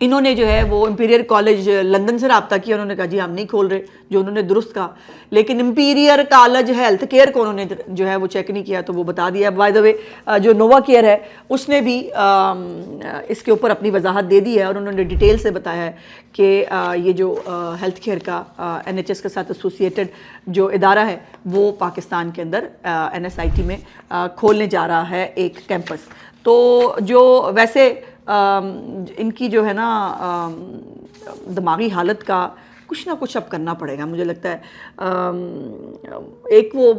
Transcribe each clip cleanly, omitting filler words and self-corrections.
انہوں نے جو ہے وہ امپیریل کالج لندن سے رابطہ کیا, انہوں نے کہا جی ہم نہیں کھول رہے, جو انہوں نے درست کہا, لیکن امپیریل کالج ہیلتھ کیئر کو انہوں نے جو ہے وہ چیک نہیں کیا, تو وہ بتا دیا. بائی دا وے جو نووا کیئر ہے اس نے بھی اس کے اوپر اپنی وضاحت دے دی ہے, اور انہوں نے ڈیٹیل سے بتایا ہے کہ یہ جو ہیلتھ کیئر کا NHS کے ساتھ ایسوسیٹڈ جو ادارہ ہے وہ پاکستان کے اندر NSIT میں کھولنے جا رہا ہے ایک کیمپس. تو جو ویسے ان کی جو ہے نا دماغی حالت کا کچھ نہ کچھ اب کرنا پڑے گا مجھے لگتا ہے. ایک وہ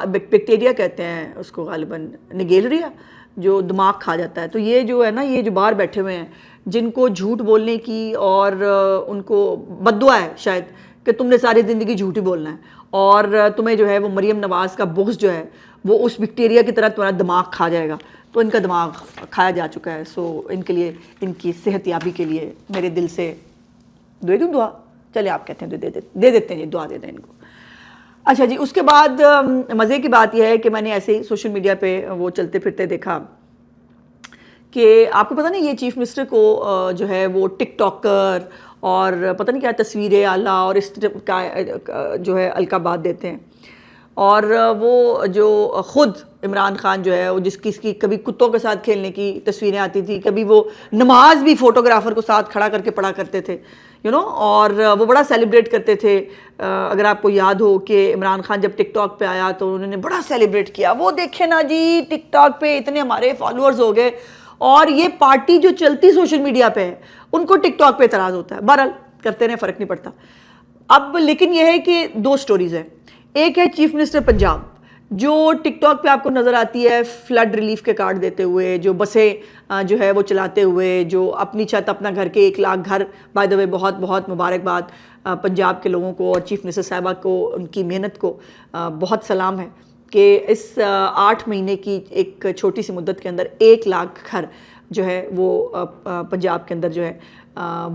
بیکٹیریا کہتے ہیں اس کو غالباً نگیلریا, جو دماغ کھا جاتا ہے. تو یہ جو ہے نا, یہ جو باہر بیٹھے ہوئے ہیں جن کو جھوٹ بولنے کی اور ان کو بد دعا ہے شاید کہ تم نے ساری زندگی جھوٹ ہی بولنا ہے, اور تمہیں جو ہے وہ مریم نواز کا بغض جو ہے وہ اس بیکٹیریا کی طرح تمہارا دماغ کھا جائے گا. تو ان کا دماغ کھایا جا چکا ہے. سو ان کے لیے, ان کی صحت یابی کے لیے میرے دل سے دے دوں دعا. چلے آپ کہتے ہیں دے دیتے ہیں, دعا دے دیں ان کو. اچھا جی, اس کے بعد مزے کی بات یہ ہے کہ میں نے ایسے ہی سوشل میڈیا پہ وہ چلتے پھرتے دیکھا کہ آپ کو پتہ نہیں یہ چیف منسٹر کو جو ہے وہ ٹک ٹاکر اور پتہ نہیں کیا تصویریں اعلیٰ اور اس کا جو ہے القابات دیتے ہیں. اور وہ جو خود عمران خان جو ہے وہ جس کی کبھی کتوں کے ساتھ کھیلنے کی تصویریں آتی تھی, کبھی وہ نماز بھی فوٹوگرافر کو ساتھ کھڑا کر کے پڑھا کرتے تھے اور وہ بڑا سیلیبریٹ کرتے تھے. اگر آپ کو یاد ہو کہ عمران خان جب ٹک ٹاک پہ آیا تو انہوں نے بڑا سیلیبریٹ کیا, وہ دیکھیں نا جی ٹک ٹاک پہ اتنے ہمارے فالوورز ہو گئے. اور یہ پارٹی جو چلتی سوشل میڈیا پہ ہے ان کو ٹک ٹاک پہ اعتراض ہوتا ہے. بہرحال کرتے رہے, فرق نہیں پڑتا. اب لیکن یہ ہے کہ دو سٹوریز ہیں. ایک ہے چیف منسٹر پنجاب جو ٹک ٹاک پہ آپ کو نظر آتی ہے فلڈ ریلیف کے کارڈ دیتے ہوئے, جو بسیں جو ہے وہ چلاتے ہوئے, جو اپنی چھت اپنا گھر کے 1 لاکھ گھر. بائی دا وے بہت بہت مبارکباد پنجاب کے لوگوں کو اور چیف منسٹر صاحبہ کو, ان کی محنت کو بہت سلام ہے کہ اس 8 مہینے کی ایک چھوٹی سی مدت کے اندر 1 لاکھ گھر جو ہے وہ پنجاب کے اندر جو ہے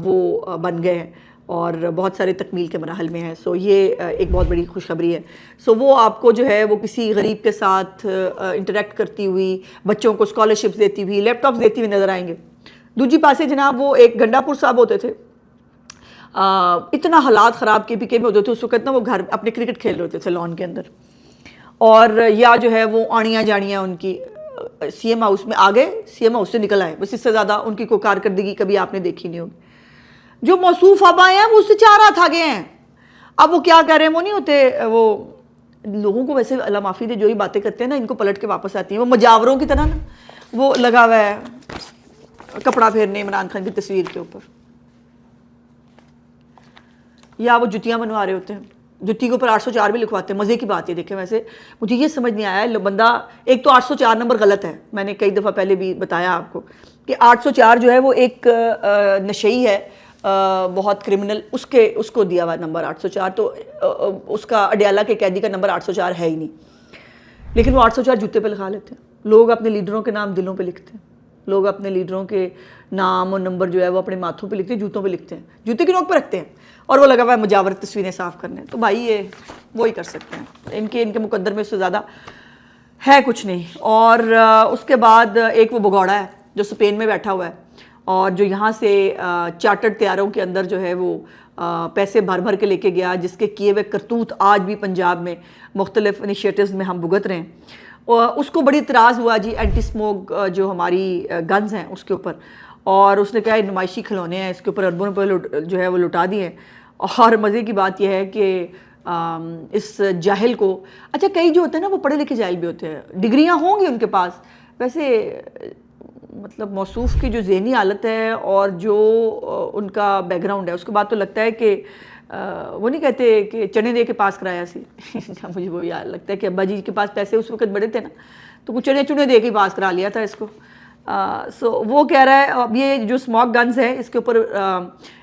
وہ بن گئے ہیں اور بہت سارے تکمیل کے مراحل میں ہیں. سو یہ ایک بہت بڑی خوشخبری ہے. سو وہ آپ کو جو ہے وہ کسی غریب کے ساتھ انٹریکٹ کرتی ہوئی, بچوں کو اسکالرشپس دیتی ہوئی, لیپ ٹاپس دیتی ہوئی نظر آئیں گے. دوسری پاسے جناب وہ ایک گنڈا پور صاحب ہوتے تھے, اتنا حالات خراب کے پی میں ہوتے تھے اس وقت نا, وہ گھر اپنے کرکٹ کھیل رہے ہوتے تھے لان کے اندر, اور یا جو ہے وہ آڑیاں جاڑیاں ان کی سی ایم ہاؤس میں آ گئے, سی ایم ہاؤس سے نکل آئے. بس اس سے زیادہ ان کی کوئی کارکردگی کبھی آپ نے دیکھی نہیں ہوگی. جو موصوف آبائیں ہیں وہ اس سے 4 ہاتھ آگے ہیں. اب وہ کیا کر رہے ہیں, وہ نہیں ہوتے وہ لوگوں کو ویسے اللہ معافی دے جو ہی باتیں کرتے ہیں نا ان کو پلٹ کے واپس آتی ہیں, وہ مجاوروں کی طرح نا وہ لگا ہوا ہے کپڑا پھیرنے عمران خان کی تصویر کے اوپر, یا وہ جتیاں بنوا رہے ہوتے ہیں, جتی کے اوپر 804 بھی لکھواتے ہیں. مزے کی بات ہے دیکھیں, ویسے مجھے یہ سمجھ نہیں آیا بندہ, ایک تو 804 نمبر غلط ہے, میں نے کئی دفعہ پہلے بھی بتایا آپ کو کہ 804 جو ہے وہ ایک نشئی ہے بہت کرمنل, اس کو دیا ہوا نمبر 804, تو اس کا اڈیالہ کے قیدی کا نمبر 804 ہے ہی نہیں. لیکن وہ 804 جوتے پہ لکھا لیتے ہیں. لوگ اپنے لیڈروں کے نام دلوں پہ لکھتے ہیں, لوگ اپنے لیڈروں کے نام اور نمبر جو ہے وہ اپنے ماتھوں پہ لکھتے ہیں, جوتوں پہ لکھتے ہیں, جوتے کی نوک پہ رکھتے ہیں, اور وہ لگا ہوا ہے مجاورت تصویریں صاف کرنے. تو بھائی یہ وہی کر سکتے ہیں, ان کے مقدر میں اس سے زیادہ ہے کچھ نہیں. اور اس کے بعد ایک وہ بگوڑا ہے جو اسپین میں بیٹھا ہوا ہے, اور جو یہاں سے چارٹرڈ طیاروں کے اندر جو ہے وہ پیسے بھر بھر کے لے کے گیا, جس کے کیے ہوئے کرتوت آج بھی پنجاب میں مختلف انیشیٹوز میں ہم بھگت رہے ہیں. اس کو بڑی اعتراض ہوا جی اینٹی اسموک جو ہماری گنز ہیں اس کے اوپر, اور اس نے کہا نمائشی کھلونے ہیں, اس کے اوپر اربوں روپے جو ہے وہ لٹا دیے ہیں. اور مزے کی بات یہ ہے کہ اس جاہل کو, اچھا کئی جو ہوتے ہیں نا وہ پڑھے لکھے جاہل بھی ہوتے ہیں, ڈگریاں ہوں گی ان کے پاس, ویسے مطلب موصوف کی جو ذہنی حالت ہے اور جو ان کا بیک گراؤنڈ ہے اس کے بعد تو لگتا ہے کہ وہ نہیں کہتے کہ چنے دے کے پاس کرایا سی مجھے وہ یاد لگتا ہے کہ ابا جی کے پاس پیسے اس وقت بڑے تھے نا, تو کچھ چنے دے کے پاس کرا لیا تھا اس کو. سو وہ کہہ رہا ہے اب یہ جو اسموک گنز ہے اس کے اوپر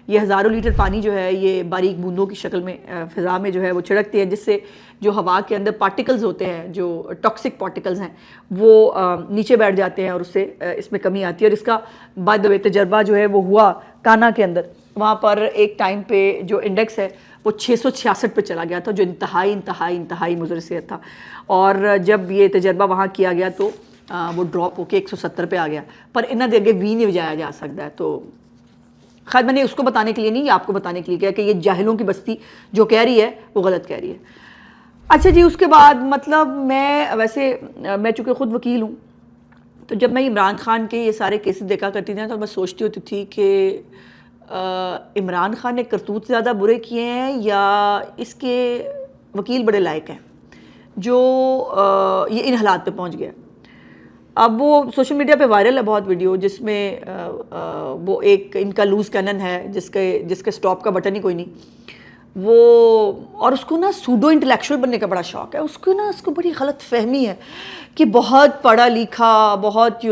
یہ ہزاروں لیٹر پانی جو ہے یہ باریک بوندوں کی شکل میں فضا میں جو ہے وہ چھڑکتی ہے, جس سے جو ہوا کے اندر پارٹیکلز ہوتے ہیں, جو ٹاکسک پارٹیکلز ہیں, وہ نیچے بیٹھ جاتے ہیں اور اس سے اس میں کمی آتی ہے. اور اس کا بائی دا وے تجربہ جو ہے وہ ہوا کانا کے اندر, وہاں پر ایک ٹائم پہ جو انڈیکس ہے وہ 666 پہ چلا گیا تھا, جو انتہائی مضر صحت تھا. اور جب یہ تجربہ وہاں کیا گیا تو وہ ڈراپ ہو کے 170 پہ آ گیا, پر انہاں دے اگے بھی نہیں بجایا جا سکتا ہے. تو خیر میں نے اس کو بتانے کے لیے نہیں، یہ آپ کو بتانے کے لیے کیا کہ یہ جاہلوں کی بستی جو کہہ رہی ہے وہ غلط کہہ رہی ہے. اچھا جی، اس کے بعد مطلب میں چونکہ خود وکیل ہوں، تو جب میں عمران خان کے یہ سارے کیسز دیکھا کرتی تھی تو میں سوچتی ہوتی تھی کہ عمران خان نے کرتوت زیادہ برے کیے ہیں یا اس کے وکیل بڑے لائق ہیں جو یہ ان حالات پہ پہنچ گیا. اب وہ سوشل میڈیا پہ وائرل ہے بہت ویڈیو جس میں وہ ایک ان کا لوز کینن ہے جس کے سٹاپ کا بٹن ہی کوئی نہیں، وہ اور اس کو نا سوڈو انٹلیکچوئل بننے کا بڑا شوق ہے. اس کو بڑی غلط فہمی ہے کہ بہت پڑھا لکھا، بہت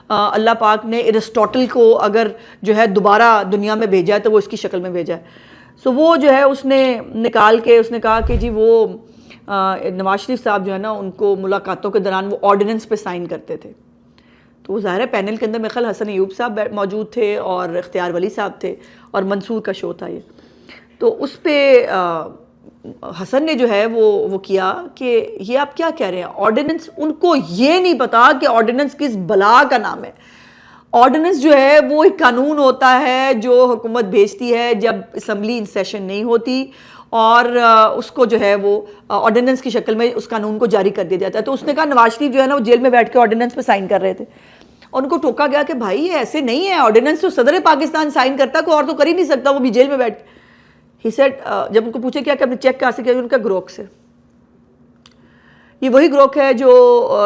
اللہ پاک نے ارسطوٹل کو اگر جو ہے دوبارہ دنیا میں بھیجا ہے تو وہ اس کی شکل میں بھیجا ہے. سو وہ جو ہے اس نے نکال کے اس نے کہا کہ جی وہ نواز شریف صاحب جو ہے نا ان کو ملاقاتوں کے دوران وہ آرڈیننس پہ سائن کرتے تھے. تو وہ ظاہر ہے پینل کے اندر میرے خیال حسن ایوب صاحب موجود تھے اور اختیار ولی صاحب تھے اور منصور کا شو تھا یہ. تو اس پہ حسن نے جو ہے وہ کیا کہ یہ آپ کیا کہہ رہے ہیں آرڈیننس. ان کو یہ نہیں پتا کہ آرڈیننس کس بلا کا نام ہے. آرڈیننس جو ہے وہ ایک قانون ہوتا ہے جو حکومت بھیجتی ہے جب اسمبلی ان سیشن نہیں ہوتی اور اس کو جو ہے وہ آرڈیننس کی شکل میں اس قانون کو جاری کر دیا جاتا ہے. تو اس نے کہا نواز شریف جو ہے نا وہ جیل میں بیٹھ کے آرڈیننس پہ سائن کر رہے تھے اور ان کو ٹوکا گیا کہ بھائی یہ ایسے نہیں ہے، آرڈیننس تو صدر پاکستان سائن کرتا، کوئی اور تو کر ہی نہیں سکتا، وہ بھی جیل میں بیٹھ کے. ہی سیڈ جب ان کو پوچھے کیا کہ آپ نے چیک کہاں سے کیا، ان کا گروک سے. یہ وہی گروک ہے جو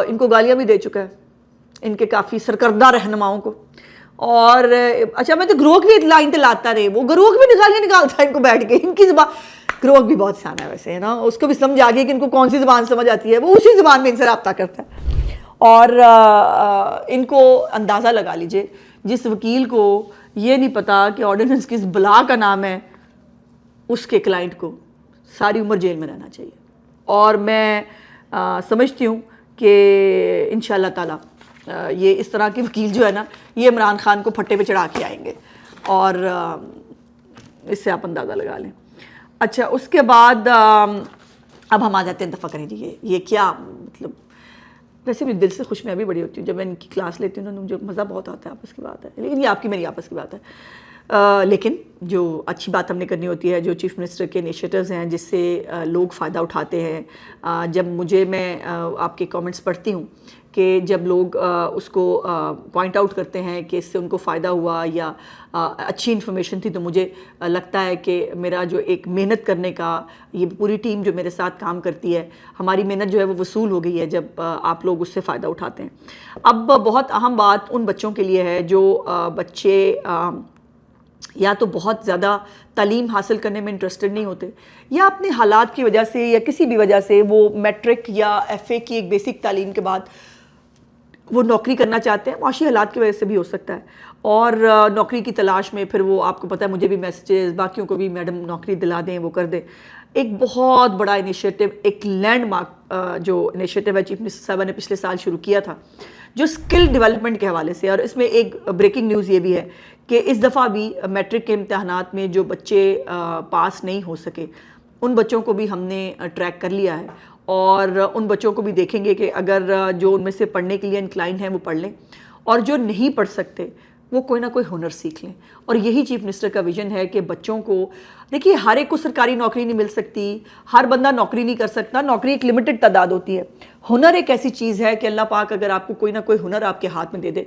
ان کو گالیاں بھی دے چکا ہے، ان کے کافی سرکردہ رہنماؤں کو. اور اچھا میں تو گروک بھی لائن لاتا رہے، وہ گروک بھی گالیاں نکالتا ہے ان کو بیٹھ کے. ان کی زبان گروک بھی بہت سیانا ہے ویسے ہے نا، اس کو بھی سمجھ آ گئی کہ ان کو کون سی زبان سمجھ آتی ہے، وہ اسی زبان میں ان سے رابطہ کرتا ہے. اور ان کو اندازہ لگا لیجئے جس وکیل کو یہ نہیں پتا کہ آرڈیننس کس بلا کا نام ہے، اس کے کلائنٹ کو ساری عمر جیل میں رہنا چاہیے. اور میں سمجھتی ہوں کہ انشاءاللہ تعالیٰ یہ اس طرح کے وکیل جو ہے نا یہ عمران خان کو پھٹے پہ چڑھا کے آئیں گے اور اس سے آپ اندازہ لگا لیں. اچھا اس کے بعد اب ہم آ جاتے ہیں دفعہ کریں جی یہ کیا مطلب. ویسے بھی دل سے خوش میں بھی بڑی ہوتی ہوں جب میں ان کی کلاس لیتی ہوں نا، مجھے مزہ بہت آتا ہے، آپس کی بات ہے، لیکن یہ آپ کی میری آپس کی بات ہے. لیکن جو اچھی بات ہم نے کرنی ہوتی ہے، جو چیف منسٹر کے انیشیٹوز ہیں جس سے لوگ فائدہ اٹھاتے ہیں. جب میں آپ کے کامنٹس پڑھتی ہوں کہ جب لوگ اس کو پوائنٹ آؤٹ کرتے ہیں کہ اس سے ان کو فائدہ ہوا یا اچھی انفارمیشن تھی، تو مجھے لگتا ہے کہ میرا جو ایک محنت کرنے کا، یہ پوری ٹیم جو میرے ساتھ کام کرتی ہے، ہماری محنت جو ہے وہ وصول ہو گئی ہے جب آپ لوگ اس سے فائدہ اٹھاتے ہیں. اب بہت اہم بات ان بچوں کے لیے ہے جو بچے یا تو بہت زیادہ تعلیم حاصل کرنے میں انٹرسٹڈ نہیں ہوتے، یا اپنے حالات کی وجہ سے یا کسی بھی وجہ سے وہ میٹرک یا ایف اے کی ایک بیسک تعلیم کے بعد وہ نوکری کرنا چاہتے ہیں، معاشی حالات کی وجہ سے بھی ہو سکتا ہے، اور نوکری کی تلاش میں پھر وہ آپ کو پتہ ہے مجھے بھی میسیجز، باقیوں کو بھی میڈم نوکری دلا دیں، وہ کر دیں. ایک بہت بڑا انیشیٹو، ایک لینڈ مارک جو انیشیٹو ہے چیف منسٹر صاحبہ نے پچھلے سال شروع کیا تھا جو اسکل ڈیولپمنٹ کے حوالے سے. اور اس میں ایک بریکنگ نیوز یہ بھی ہے کہ اس دفعہ بھی میٹرک کے امتحانات میں جو بچے پاس نہیں ہو سکے ان بچوں کو بھی ہم نے ٹریک کر لیا ہے، اور ان بچوں کو بھی دیکھیں گے کہ اگر جو ان میں سے پڑھنے کے لیے انکلائنڈ ہیں وہ پڑھ لیں، اور جو نہیں پڑھ سکتے وہ کوئی نہ کوئی ہنر سیکھ لیں. اور یہی چیف منسٹر کا ویژن ہے کہ بچوں کو دیکھیے، ہر ایک کو سرکاری نوکری نہیں مل سکتی، ہر بندہ نوکری نہیں کر سکتا، نوکری ایک لمیٹڈ تعداد ہوتی ہے. ہنر ایک ایسی چیز ہے کہ اللہ پاک اگر آپ کو کوئی نہ کوئی ہنر آپ کے ہاتھ میں دے دے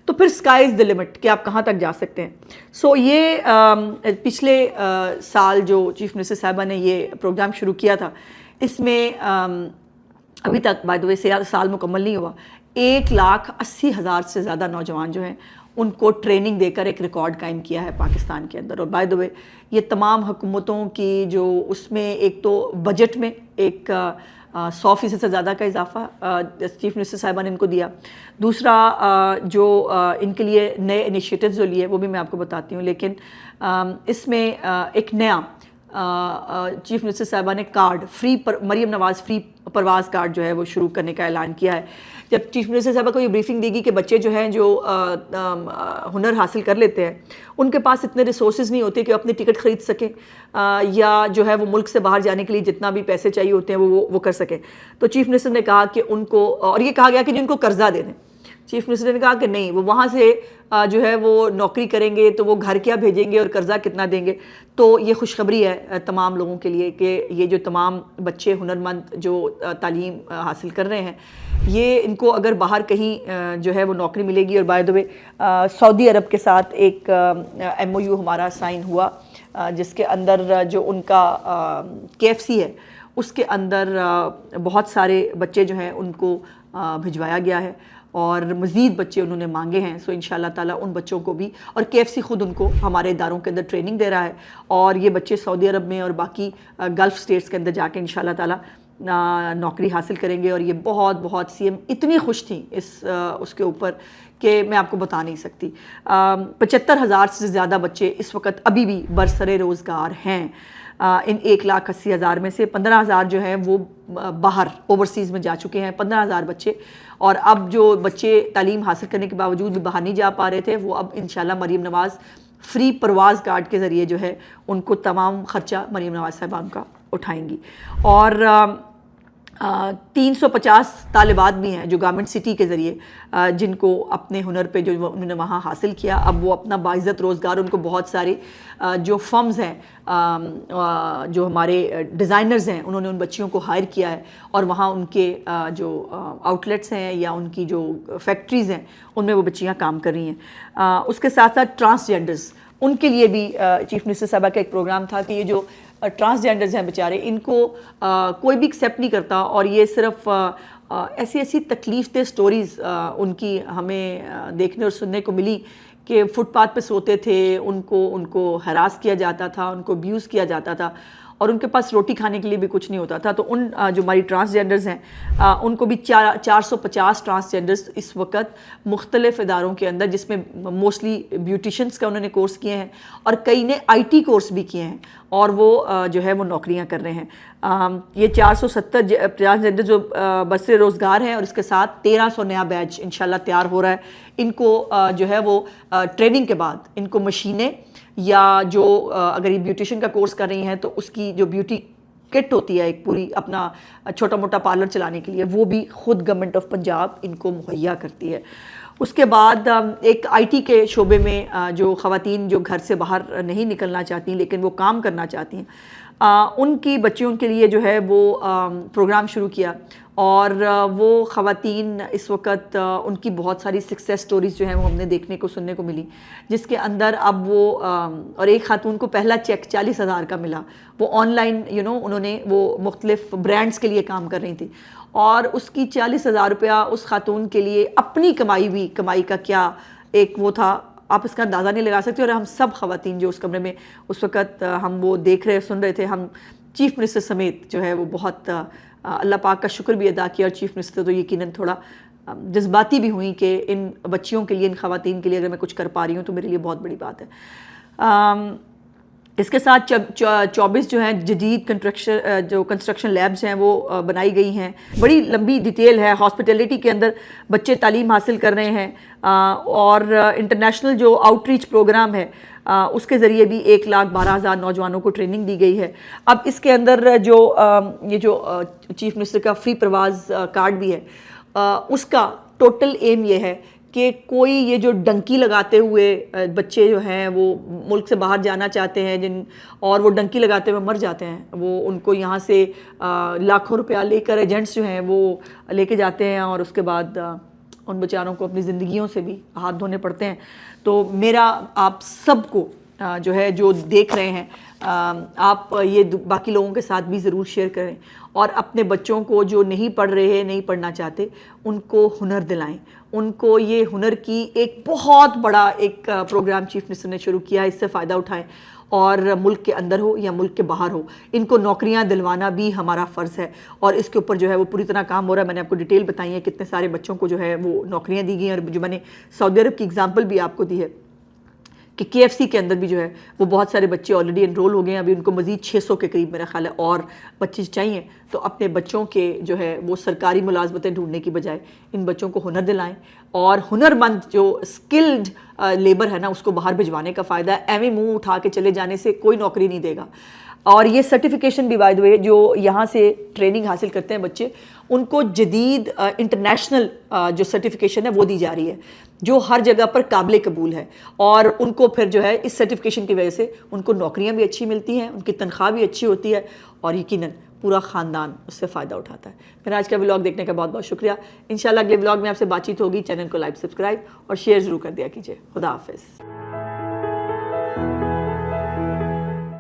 تو پھر اسکائی از دی لمٹ کہ آپ کہاں تک جا سکتے ہیں. سو یہ پچھلے سال جو چیف منسٹر صاحبہ نے یہ پروگرام شروع کیا تھا، اس میں ابھی تک بائی دا وے سال مکمل نہیں ہوا، 1,80,000 سے زیادہ نوجوان جو ہیں ان کو ٹریننگ دے کر ایک ریکارڈ قائم کیا ہے پاکستان کے اندر. اور بائی دا وے یہ تمام حکومتوں کی جو اس میں ایک تو بجٹ میں ایک 100% سے زیادہ کا اضافہ چیف منسٹر صاحبہ نے ان کو دیا. دوسرا جو ان کے لیے نئے انیشیٹوز جو لیے وہ بھی میں آپ کو بتاتی ہوں، لیکن اس میں ایک نیا چیف منسٹر صاحبہ نے card free Maryam Nawaz free پرواز کارڈ جو ہے وہ شروع کرنے کا اعلان کیا ہے. جب چیف منسٹر صاحبہ کو یہ بریفنگ دی گئی کہ بچے جو ہیں جو ہنر حاصل کر لیتے ہیں ان کے پاس اتنے ریسورسز نہیں ہوتے کہ اپنی ٹکٹ خرید سکیں یا جو ہے وہ ملک سے باہر جانے کے لیے جتنا بھی پیسے چاہیے ہوتے ہیں وہ کر سکیں، تو چیف منسٹر نے کہا کہ ان کو، اور یہ کہا گیا کہ جن کو قرضہ دے دیں. چیف منسٹر نے کہا کہ نہیں، وہ وہاں سے جو ہے وہ نوکری کریں گے تو وہ گھر کیا بھیجیں گے اور قرضہ کتنا دیں گے. تو یہ خوشخبری ہے تمام لوگوں کے لیے کہ یہ جو تمام بچے ہنرمند جو تعلیم حاصل کر رہے ہیں, یہ ان کو اگر باہر کہیں جو ہے وہ نوکری ملے گی. اور بائی دی وے سعودی عرب کے ساتھ ایک MOU ہمارا سائن ہوا جس کے اندر جو ان کا KFC ہے اس کے اندر بہت سارے بچے جو ہیں ان کو بھجوایا گیا ہے اور مزید بچے انہوں نے مانگے ہیں. سو انشاءاللہ تعالیٰ ان بچوں کو بھی, اور KFC خود ان کو ہمارے اداروں کے اندر ٹریننگ دے رہا ہے, اور یہ بچے سعودی عرب میں اور باقی گلف سٹیٹس کے اندر جا کے انشاءاللہ تعالیٰ نوکری حاصل کریں گے. اور یہ بہت بہت CM اتنی خوش تھیں اس کے اوپر کہ میں آپ کو بتا نہیں سکتی. 75,000 سے زیادہ بچے اس وقت ابھی بھی برسر روزگار ہیں. ان 1,80,000 میں سے 15,000 جو ہیں وہ باہر اوورسیز میں جا چکے ہیں, 15,000 بچے. اور اب جو بچے تعلیم حاصل کرنے کے باوجود بھی باہر نہیں جا پا رہے تھے, وہ اب انشاءاللہ مریم نواز فری پرواز کارڈ کے ذریعے جو ہے ان کو تمام خرچہ مریم نواز صاحبان کا اٹھائیں گی. اور 350 طالبات بھی ہیں جو گورنمنٹ سٹی کے ذریعے جن کو اپنے ہنر پہ جو انہوں نے وہاں حاصل کیا, اب وہ اپنا باعزت روزگار, ان کو بہت سارے جو فرمز ہیں جو ہمارے ڈیزائنرز ہیں انہوں نے ان بچیوں کو ہائر کیا ہے, اور وہاں ان کے جو آؤٹ لیٹس ہیں یا ان کی جو فیکٹریز ہیں ان میں وہ بچیاں کام کر رہی ہیں. اس کے ساتھ ساتھ ٹرانسجینڈرز, ان کے لیے بھی چیف منسٹر صاحبہ کا ایک پروگرام تھا کہ یہ جو ٹرانسجینڈرز ہیں بیچارے, ان کو کوئی بھی ایکسیپٹ نہیں کرتا, اور یہ صرف ایسی تکلیف دہ سٹوریز ان کی ہمیں دیکھنے اور سننے کو ملی کہ فٹ پاتھ پہ سوتے تھے, ان کو ہراس کیا جاتا تھا, ان کو ابیوز کیا جاتا تھا, اور ان کے پاس روٹی کھانے کے لیے بھی کچھ نہیں ہوتا تھا. تو ان جو ہماری ٹرانسجینڈرز ہیں ان کو بھی 450 ٹرانسجینڈرز اس وقت مختلف اداروں کے اندر, جس میں موسٹلی بیوٹیشنز کا انہوں نے کورس کیے ہیں اور کئی نے IT کورس بھی کیے ہیں, اور وہ جو ہے وہ نوکریاں کر رہے ہیں. یہ 470 ٹرانسجینڈر جو برسر روزگار ہیں, اور اس کے ساتھ 1300 نیا بیچ انشاءاللہ تیار ہو رہا ہے. ان کو جو ہے وہ ٹریننگ کے بعد ان کو مشینیں یا جو اگر یہ بیوٹیشن کا کورس کر رہی ہیں تو اس کی جو بیوٹی کٹ ہوتی ہے ایک پوری اپنا چھوٹا موٹا پارلر چلانے کے لیے, وہ بھی خود گورنمنٹ آف پنجاب ان کو مہیا کرتی ہے. اس کے بعد ایک IT کے شعبے میں جو خواتین جو گھر سے باہر نہیں نکلنا چاہتی لیکن وہ کام کرنا چاہتی ہیں, ان کی بچیوں کے لیے جو ہے وہ پروگرام شروع کیا, اور وہ خواتین اس وقت ان کی بہت ساری سکسیس سٹوریز جو ہیں وہ ہم نے دیکھنے کو سننے کو ملی, جس کے اندر اب وہ اور ایک خاتون کو پہلا چیک 40,000 کا ملا. وہ آن لائن انہوں نے وہ مختلف برانڈز کے لیے کام کر رہی تھی, اور اس کی 40,000 روپیہ اس خاتون کے لیے اپنی کمائی کا کیا ایک وہ تھا, آپ اس کا اندازہ نہیں لگا سکتے. اور ہم سب خواتین جو اس کمرے میں اس وقت ہم وہ دیکھ رہے سن رہے تھے, ہم چیف منسٹر سمیت جو ہے وہ بہت اللہ پاک کا شکر بھی ادا کیا, اور چیف منسٹر تو یقیناً تھوڑا جذباتی بھی ہوئیں کہ ان بچیوں کے لیے, ان خواتین کے لیے اگر میں کچھ کر پا رہی ہوں تو میرے لیے بہت بڑی بات ہے. اس کے ساتھ 24 جو ہیں جدید کنسٹرکشن لیبز ہیں وہ بنائی گئی ہیں. بڑی لمبی ڈیٹیل ہے. ہاسپٹیلٹی کے اندر بچے تعلیم حاصل کر رہے ہیں, اور انٹرنیشنل جو آؤٹ ریچ پروگرام ہے اس کے ذریعے بھی 1,12,000 نوجوانوں کو ٹریننگ دی گئی ہے. اب اس کے اندر یہ جو چیف منسٹر کا فری پرواز کارڈ بھی ہے, اس کا ٹوٹل ایم یہ ہے کہ کوئی یہ جو ڈنکی لگاتے ہوئے بچے جو ہیں وہ ملک سے باہر جانا چاہتے ہیں اور وہ ڈنکی لگاتے ہوئے مر جاتے ہیں, وہ ان کو یہاں سے لاکھوں روپیہ لے کر ایجنٹس جو ہیں وہ لے کے جاتے ہیں, اور اس کے بعد ان بیچاروں کو اپنی زندگیوں سے بھی ہاتھ دھونے پڑتے ہیں. تو میرا آپ سب کو جو ہے جو دیکھ رہے ہیں, آپ یہ باقی لوگوں کے ساتھ بھی ضرور شیئر کریں, اور اپنے بچوں کو جو نہیں پڑھ رہے نہیں پڑھنا چاہتے ان کو ہنر دلائیں. ان کو یہ ہنر کی ایک بہت بڑا ایک پروگرام چیف منسٹر نے شروع کیا ہے, اس سے فائدہ اٹھائیں, اور ملک کے اندر ہو یا ملک کے باہر ہو ان کو نوکریاں دلوانا بھی ہمارا فرض ہے, اور اس کے اوپر جو ہے وہ پوری طرح کام ہو رہا ہے. میں نے آپ کو ڈیٹیل بتائی ہے کتنے سارے بچوں کو جو ہے وہ نوکریاں دی گئی ہیں, اور جو میں نے سعودی عرب کی اگزامپل بھی آپ کو دی ہے کہ KFC کے اندر بھی جو ہے وہ بہت سارے بچے آلریڈی انرول ہو گئے ہیں. ابھی ان کو مزید 600 کے قریب میرا خیال ہے اور بچے چاہیے. تو اپنے بچوں کے جو ہے وہ سرکاری ملازمتیں ڈھونڈنے کی بجائے ان بچوں کو ہنر دلائیں, اور ہنرمند جو اسکلڈ لیبر ہے نا اس کو باہر بھجوانے کا فائدہ ہے. ایویں منہ اٹھا کے چلے جانے سے کوئی نوکری نہیں دے گا. اور یہ سرٹیفکیشن بھی بائی دا وے جو یہاں سے ٹریننگ حاصل کرتے ہیں بچے ان کو جدید انٹرنیشنل جو سرٹیفکیشن ہے وہ دی جا رہی ہے جو ہر جگہ پر قابل قبول ہے، اور ان کو پھر جو ہے اس سرٹیفکیشن کی وجہ سے ان کو نوکریاں بھی اچھی ملتی ہیں، ان کی تنخواہ بھی اچھی ہوتی ہے، اور یقیناً پورا خاندان اس سے فائدہ اٹھاتا ہے۔ میرا آج کا ولاگ دیکھنے کا بہت بہت شکریہ۔ انشاءاللہ اگلے ولاگ میں آپ سے بات چیت ہوگی۔ چینل کو لائک، سبسکرائب اور شیئر ضرور کر دیا کیجیے۔ خدا حافظ۔